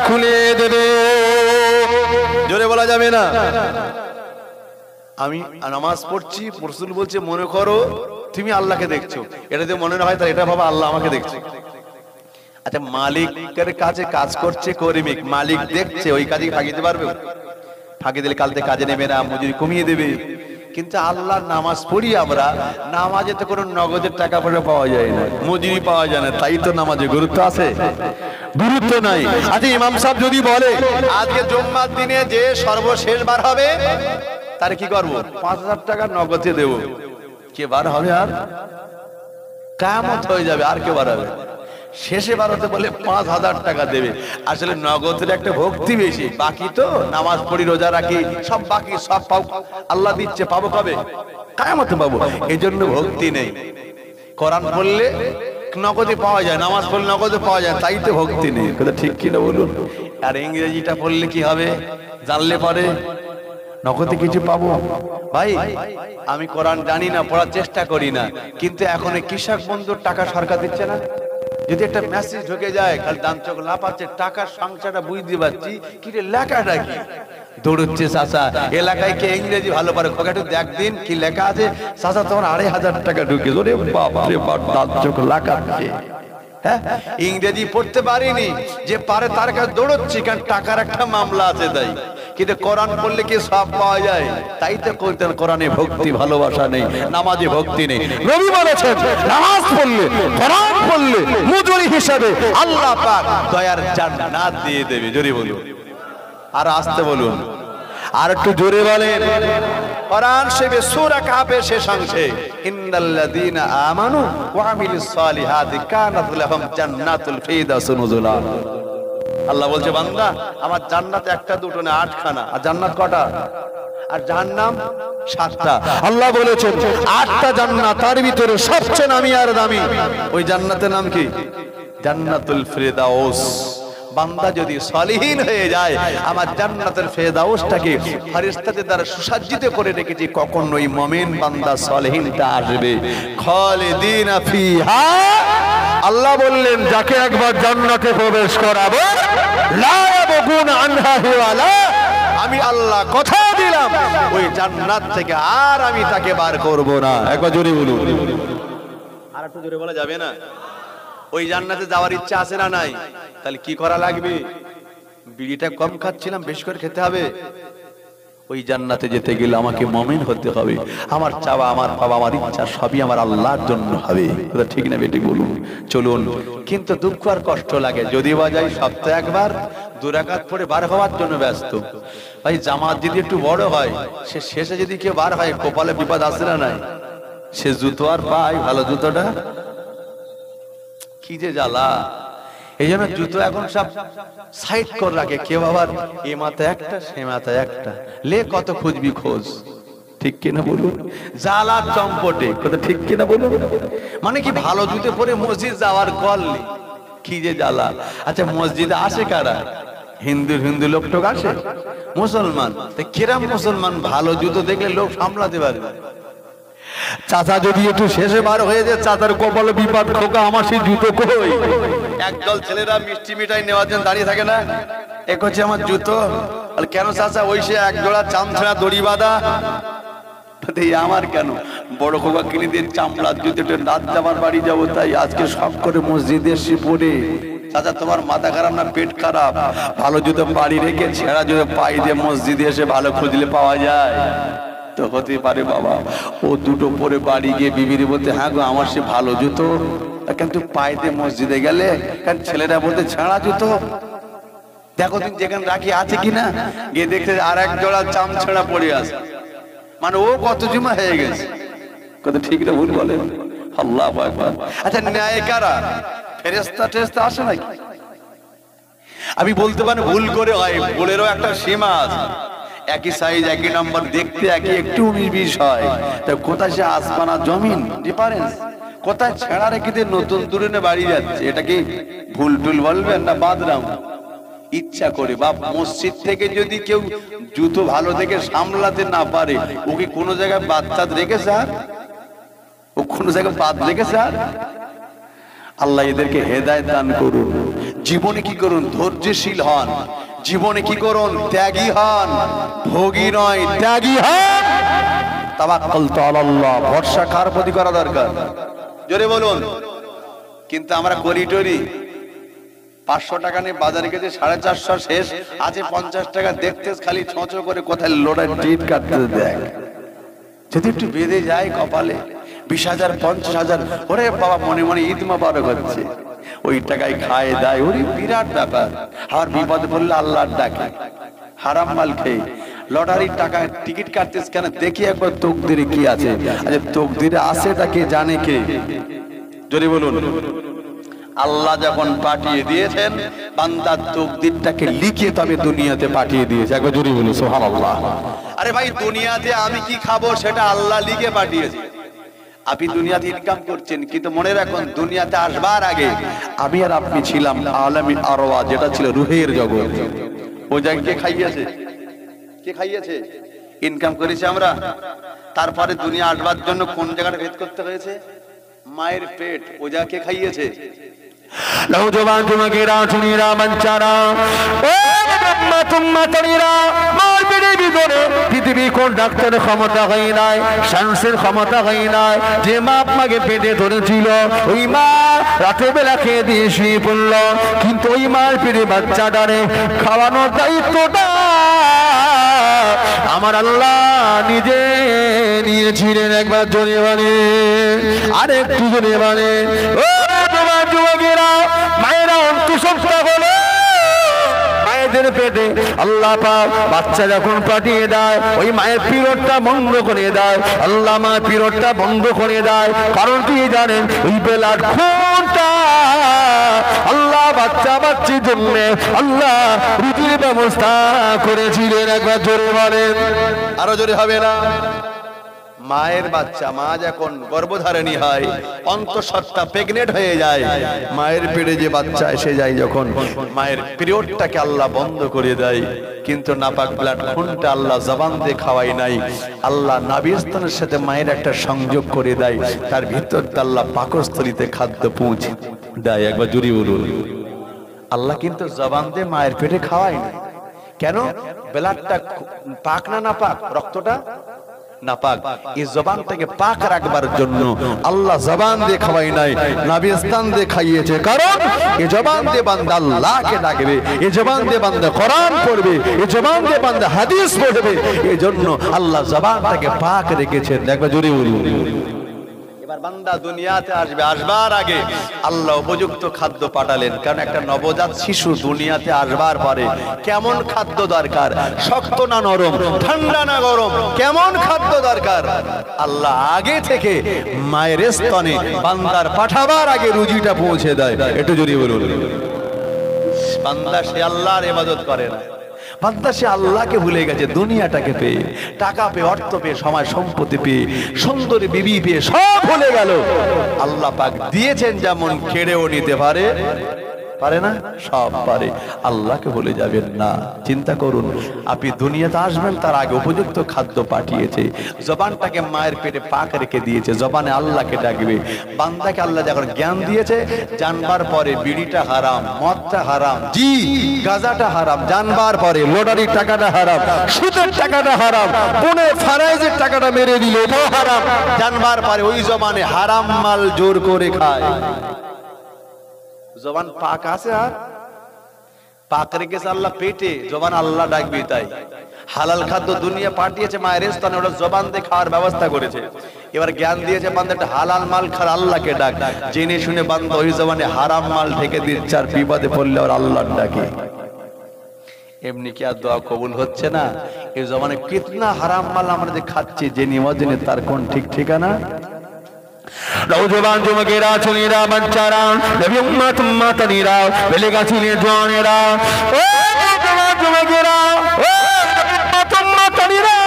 খুলে দেবে। জোরে বলা যাবে না। আমি নামাজ পড়ছি, রাসূল বলছে মনে করো তুমি আল্লাহকে দেখছো, এটা যদি মনে না হয় তাহলে এটা ভাবা আল্লাহ আমাকে দেখছে। আচ্ছা, মালিকের কাছে কাজ করছে কর্মিক, মালিক দেখছে, ওই কাজে ফাঁকি দিতে পারবে? ফাঁকি দিলে কালকে কাজে নেবে না, মজুরি কমিয়ে দেবে। কিন্তু আল্লাহর নামাজ পড়ি আমরা, নামাজে তো কোনো নগদের টাকা পয়সা পাওয়া যায় না, মজুরি পাওয়া যায় না, তাই তো নামাজে গুরুত্ব আছে? গুরুত্ব নাই। আচ্ছা, ইমাম সাহেব যদি বলে আজকে জুম্মার দিনে যে সর্বশেষ বার হবে তার কি করবো? 5,000 টাকা নগদে দেব, কে বার হবে? আর কিয়ামত হয়ে যাবে, আর কে বার হবে? শেষে বার হতে বলে 5,000 টাকা দেবে। আসলে নগদের একটা ভক্তি বেশি, বাকি তো নামাজ পড়ি, রোজা রাখি, সব বাকি সব পাও আল্লাহ দিচ্ছে, পাবো কবে? কিয়ামতে পাবো। এই জন্য ভক্তি নেই। কোরআন পড়লে নগদে পাওয়া যায়, নামাজ পড়লে নগদে পাওয়া যায়, তাই তো ভক্তি নেই। কথা ঠিক কিনা বলুন? আর ইংরেজিটা পড়লে কি হবে জানলে পরে নগদে কিছু পাবো? ভাই আমি কোরআন জানি না, পড়ার চেষ্টা করি না, কিন্তু এখন কৃষক বন্ধুর টাকা সরকার দিচ্ছে না? যদি একটা মেসেজ ঢুকে যায়, খালি দাম চোখ লাপাচ্ছে, টাকার সংখ্যাটা বুঝতে পারছি, কি রে লেখাটা কি? দৌড়চ্ছে চাচা, এলাকায় কে ইংরেজি ভালো পারে, খোকা একটু দেখ দিন কি লেখা আছে। চাচা তোমার 2,500 টাকা ঢুকে, ওরে বাবা রে বাবা, দাম চোখ লাগাচ্ছে। হ্যাঁ, ইংরেজি পড়তে পারিনি, যে পারে তার কাছে দৌড়চ্ছি, কারণ টাকার একটা মামলা আছে তাই। কিন্তু কোরআন পড়লে কি সব পাওয়া যায়? তাই তো কইতেন কোরআনে ভক্তি ভালোবাসা নেই, নামাজে ভক্তি নেই। নবী বলেছেন নামাজ পড়লে, কোরআন পড়লে মজুরি হিসাবে আল্লাহ পাক দয়ার জান্নাত দিয়ে দেবে। জোরে বলুন, আর আসতে বলুন, আর একটু জোরে বলেন। কোরআন শরীফে সূরা কাহফের শেষ অংশে ইন্নাল্লাযীনা আমানু ওয়া আমিলুস সালিহাতি কানাত লাহুম জান্নাতুল ফিরদাউস নুজুলা। আল্লাহ বলছে বান্দা আমার জান্নাত একটা দুটো না 8খানা, আর জান্নাত কটা? আর জাহান্নাম 7টা। আল্লাহ বলেছেন 8টা জান্নাত, তার ভিতরে সবচেয়ে নামি আর দামি ওই জান্নাতের নাম কি? জান্নাতুল ফিরদাউস। বান্দা যদি সালিহিন হয়ে যায়, আমার জান্নাতুল ফিরদাউসটাকে ফেরেশতাদের দ্বারা সুসজ্জিত করে রেখেছি, কখন ওই মুমিন বান্দা সালিহিনটা আসবে। খালিদিনা ফিহা, আল্লাহ বললেন যাকে একবার জান্নাতে প্রবেশ করাবো, লা ইয়াবগুনা আনহা হিওয়ালা, আমি আল্লাহ কথা দিলাম ওই জান্নাত থেকে আর আমি তাকে বার করব না। একবার জোরে বলুন, আর একটু জোরে বলা যাবে না? ওই জান্নাতে যাওয়ার ইচ্ছা আছে না নাই? তাহলে কি করা লাগবে? বিড়িটা কম খাচ্ছিলাম, বেশি করে খেতে হবে। ওই জান্নাতে যেতে গেলে আমাকে মুমিন হতে হবে। আমার চাওয়া, আমার পাওয়া, আমার ইচ্ছা সবই আমার আল্লাহর জন্য হবে। কথা ঠিক না বেটি বলুন? চলুন। কিন্তু দুঃখ আর কষ্ট লাগে, যদি বা যাই সপ্তাহে একবার 2 রাকাত পড়ে বার হওয়ার জন্য ব্যস্ত। ভাই জামাত যদি একটু বড় হয়, সে শেষে যদি কেউ বার হয়, কপালে বিপদ আসে না নাই? সে জুতো আর পায়, ভালো জুতোটা কি যে জ্বালা। এই জন্য জুতো এখন সব সাইড করে রাখে, কেউ আবার এ মাথায় একটা সে মাথায় একটা, লে কত খুঁজবি খোঁজ। ঠিক কিনা বলুন? জ্বালা চম্পটে। কথা ঠিক কিনা বলুন? মানে কি ভালো জুতো পরে মসজিদ যাওয়ার কল নেই, কি যে জ্বালা। আচ্ছা মসজিদে আসে কারা? হিন্দু লোক টোক আসে, মুসলমান। কিরাম মুসলমান ভালো জুতো দেখলে লোক সামলাতে পারবে। চাচা যদি একটু শেষে বার হয়ে যায়, চাচার কপালে বিপদ, খোকা আমার সেই জুতো কই? একদল ছেলেরা মিষ্টি মিঠাই নেওয়ার জন্য দাঁড়িয়ে থাকে না, এ করছে আমার জুতো। কেন চাচা? ওই সে এক জোড়া চামছাড়া দড়ি বাঁধা, আমার কেন? বড় খোকা কিনে দিয়ে চামড়ার জুতো, রাত জামার বাড়ি যাবো, তাই আজকে সব করে মসজিদে এসে পড়ে। চাচা তোমার মাথা খারাপ না পেট খারাপ? ভালো জুতো বাড়ি রেখে ছেঁড়া জুতো পাই দিয়ে মসজিদে এসে ভালো খুঁজলে পাওয়া যায় তো? হতে পারে বাবা। ও দুটো পরে বাড়ি গিয়ে বিবির বলতে, হ্যাঁ গো আমার সে ভালো জুতো, কিন্তু পাইতে মসজিদে গেলে কারণ ছেলেরা বলতে ছেঁড়া জুতো। দেখো তুমি যেখানে রাখি আছে কিনা, গিয়ে দেখতে আর এক জোড়া চাম ছেঁড়া পড়ে আছে, মানে ও কত জুমা হয়ে গেছে। কত ঠিক না ভুল বলেন? আল্লাহু আকবার। আচ্ছা ন্যায় কারা? ফেরেশতা টেরেশতা আসে নাকি? আমি বলতে পারি ভুল করে হয়, ভুলেরও একটা সীমা আছে। একই সাইজ একই নাম্বার দেখতে একই, একটু 19-20 হয়, তা কোথায় সে আসমান আর জমিন ডিফারেন্স? কোথায় ছেঁড়া রেখে দিয়ে নতুন দূরে বাড়ি যাচ্ছে, এটা কি ভুল টুল বলবেন না বাদরাম? ইচ্ছা করে বা মসজিদ থেকে যদি কেউ জুতো ভালো দেখে সামলাতে না পারে, ও কি কোনো জায়গায় বাচ্চা রেখেছে? আর ও কোনো জায়গায় বাদ রেখেছে? আর আল্লাহ এদেরকে হেদায়েত দান করুন। জীবনে কি করুন? ধৈর্যশীল হন। জীবনে কি করুন? ত্যাগী হন। ভোগী নয়, ত্যাগী হন। তাওয়াক্কালতু আলাল্লাহ, ভরসা কার প্রতি করা দরকার? জোরে বলুন। কিন্তু আমরা করি টরি 500 টাকা নিয়ে বাজারে গেছে, 450 শেষ আছে 50 টাকা, দেখতে খালি ছোঁচো করে কোথায় লোডার টিট কাটতে দেখ, যদি একটু বেঁধে যায় কপালে 20,000 50,000, ওরে বাবা মনে মনে ঈদ মোবারক হচ্ছে, ওই টাকায় খায় দায়, ওরে বিরাট ব্যাপার। আর বিপদে পড়লে আল্লাহর ডাকে, হারাম মাল খেয়ে লটারির টাকা টিকিট কাটতেছ কেন? দেখি একবার তকদিরে কি আছে। আচ্ছা তকদিরে আছেটা কে জানে? কে? যদি বলুন। আল্লাহ যখন পাঠিয়ে দিয়েছেন, বান্দার তকদিরটাকে লিখে তবে দুনিয়াতে পাঠিয়ে দিয়েছে। একবার জোরে বলুন সুবহানাল্লাহ। আরে ভাই দুনিয়াতে আমি কি খাবো সেটা আল্লাহ লিখে পাঠিয়েছে। আপনি দুনিয়াতে ইনকাম করছেন, কিন্তু মনে রাখুন দুনিয়াতে আসবার আগে আমি আর আপনি ছিলাম আলামী আরওয়াহ, যেটা ছিল রুহের জগৎ। ওই জায়গায় কে খাইয়েছে? কে খাইয়েছে? ইনকাম করেছি আমরা। তারপরে দুনিয়া আসবার জন্য কোন জায়গাটা ভেদ করতে হয়েছে? মায়ের পেট। ওই জায়গা কে খাইয়েছে? নওজওয়ান যুবকেরা শুনিরা বাচ্চারা, ও ব্রহ্মা তুম্মা তরিরা, মার পেটে ভিতরে পৃথিবী কোন ডাক্তারের ক্ষমতা হয় নাই, সায়েন্সের ক্ষমতা হয় নাই। যে মা আপনাকে পেটে ধরেছিল ওই মা রাতের বেলা খেয়ে দিয়ে শুয়ে পড়ল, কিন্তু ওই মার পেটে বাচ্চাটারে খাওয়ানোর দায়িত্বটা আমার আল্লাহ নিজে নিয়েছিলেন। একবার জোরে বলে, আরেকটু জোরে বলে। ও তোমার যুবকেরা, মায়েরা অন্তঃসত্ত্বা হলো, মায়েদের পেটে আল্লাহ পাক বাচ্চা যখন পাঠিয়ে দেয়, ওই মায়ের পিরিয়ডটা বন্ধ করে দেয়। আল্লাহ মা পিরিয়ডটা বন্ধ করে দেয়, কারণ কি জানেন? ওই বেলার খুনটা আল্লাহ বাচ্চা বাচ্চির জন্য আল্লাহ রুটির ব্যবস্থা করেছিলেন। একবার জোরে বলেন, আরো জোরে হবে না? মায়ের বাচ্চা, মা যখন গর্ভধারিণী হয়, অন্তঃসত্ত্বা প্রেগনেন্ট হয়ে যায়, মায়ের পেটে যে বাচ্চা এসে যায়, যখন মায়ের পিরিয়ডটাকে আল্লাহ বন্ধ করে দেয়, কিন্তু নাপাক ব্লাড খুনটা আল্লাহ জবান দিয়ে খাওয়াই নাই, আল্লাহ নাভির স্তনের সাথে মায়ের একটা সংযোগ করে দেয়, তার ভিতর আল্লাহ পাকস্থলীতে খাদ্য পৌঁছে দেয়। একবার জুড়ি বলুন। আল্লাহ কিন্তু জবান দিয়ে মায়ের পেটে খাওয়ায় না। কেন? ব্লাডটা পাক না নাপাক? রক্তটা নাপাক। এই জবানটাকে পাক রাখবার জন্য আল্লাহ জবান দিয়ে খাওয়াই নাই, নাভি স্থান দিয়ে খাইয়েছে। কারণ এই জবান দিয়ে বান্দা আল্লাহকে ডাকবে, এই জবান দিয়ে বান্দা কোরআন পড়বে, এই জবান দিয়ে বান্দা হাদিস পড়বে। এই জন্য আল্লাহ জবানটাকে পাক রেখেছেন। একবার জোরে বলুন। এবার বান্দা দুনিয়াতে আসবে, আসবার আগে আল্লাহ উপযুক্ত খাদ্য পাঠালেন। কারণ একটা নবজাত শিশু দুনিয়াতে আসবার পরে কেমন খাদ্য দরকার? শক্ত না নরম, ঠান্ডা না গরম, কেমন খাদ্য দরকার? আল্লাহ আগে থেকে মায়ের স্তনে বান্দার পাঠাবার আগে রুজিটা পৌঁছে দেয়। একটু জোরে বলুন। বান্দা সে আল্লাহর ইবাদত করে না, বান্দা সে আল্লাহকে ভুলে গেছে। দুনিয়াটাকে পেয়ে, টাকা পেয়ে, অর্থ পেয়ে, সময় সম্পত্তি পেয়ে, সুন্দরী বিবি পেয়ে সব ভুলে গেল। আল্লাহ পাক দিয়েছেন যেমন, কেড়েও নিতে পারে, পারে না? সব পারে। আল্লাহকে ভুলে যাবেন না। চিন্তা করুন, আপনি দুনিয়াতে আসবেন তার আগে উপযুক্ত খাদ্য পাঠিয়েছে, জবানটাকে মায়ের পেটে পাক রেখে দিয়েছে, জবানে আল্লাহকে ডাকবে। বান্দাকে আল্লাহ যখন জ্ঞান দিয়েছে, জানবার পরে বিড়িটা হারাম, মদটা হারাম, জি গাঁজাটা হারাম, জানবার পরে লটারির টাকাটা হারাম, সুদের টাকাটা হারাম, বোনের ফারাইজের টাকাটা মেরে দিল এটাও হারাম, জানবার পরে ওই জবানে হারাম মাল জোর করে খায়। জবান পাক আছে, আর পাক রেখেছে আল্লাহ পেটে, জবান আল্লাহ ডাকবে। তাই হালাল খাদ্য দুনিয়া পাঠিয়েছে মায়ের স্থানে, ওটা জবান দিয়ে খাওয়ার ব্যবস্থা করেছে। এবার জ্ঞান দিয়েছে বান্দাটা হালাল মাল খার, আল্লাহকে ডাক। জেনে শুনে বান্দা ওই জবানে হারাম মাল ঢেকে দিচ্ছে, আর বিপদে পড়লে আর আল্লাহর ডাকে। এমনি কি আর দোয়া কবুল হচ্ছে না? এই জবানে কিতনা হারাম মাল আমরা যে খাচ্ছি, জেনে অজেনে, তার কোন ঠিক ঠিকানা? নওজোয়ান যুবকেরা, ছেলেরা, বাচ্চারা, নবী উম্মত উম্মাতানিরা, বেলেগাছিলের জওয়ানেরা, ও নওজোয়ান যুবকেরা, ও উম্মত উম্মাতানিরা,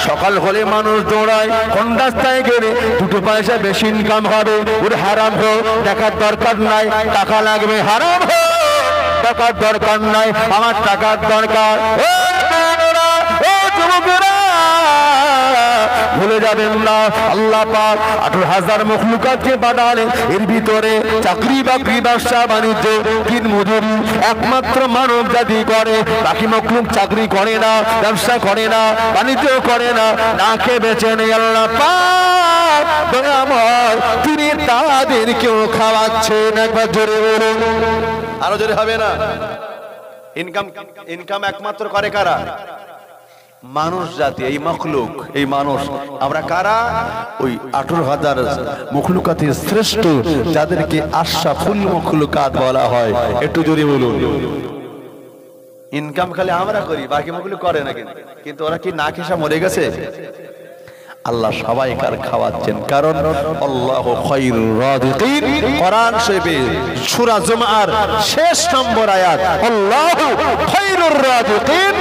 সকাল হলে মানুষ দৌড়ায় কোন রাস্তায় গেলে দুটো পয়সা বেশি ইনকাম হবে, ওর হারাম হোক টাকার দরকার নাই, টাকা লাগবে, হারাম হোক টাকার দরকার নাই, আমার টাকার দরকার। ও যুবকেরা, ও যুবকেরা, ভুলে যাবেন না আল্লাহ পাক 18,000 মখলুকাতকে পাঠালেন, এর ভিতরে চাকরি বাকরি ব্যবসা বাণিজ্য দিন মজুরি একমাত্র মানব জাতি করে, বাকি মখলুক চাকরি করে না, ব্যবসা করে না, বাণিজ্য করে না, না খেয়ে বেঁচে নেই। আল্লাহ পাক দয়াময়, তিনি তাদেরকেও খাওয়াচ্ছেন। একবার জোরে বলুন, আরো জোরে হবে না? ইনকাম ইনকাম একমাত্র করে কারা? মানুষ জাতি, এই মখলুক, এই মানুষ। আমরা কারা? ওই 18,000 মখলুকাতের শ্রেষ্ঠ, যাদেরকে আশরাফুল মখলুকাত বলা হয়। একটু জোরে বলুন। ইনকাম খালি আমরা করি, বাকি মখলুক করে না। কিন্তু ওরা কি না খেসা মরে গেছে? আল্লাহ সবাইকার খাওয়াচ্ছেন, কারণ আল্লাহু খায়রুর রাযিকিন। কোরআন শরীফে সূরা জুমআর শেষ নম্বর আয়াত, আল্লাহু খায়রুর রাযিকিন।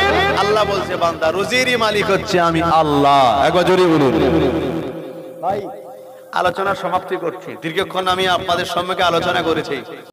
আল্লাহ বলছে বান্দা রুজিরই মালিক হচ্ছে আমি আল্লাহ। একবার জোরে বলুন। ভাই আলোচনা সমাপ্তি করছি, দীর্ঘক্ষণ আমি আপনাদের সম্মুখে আলোচনা করেছি।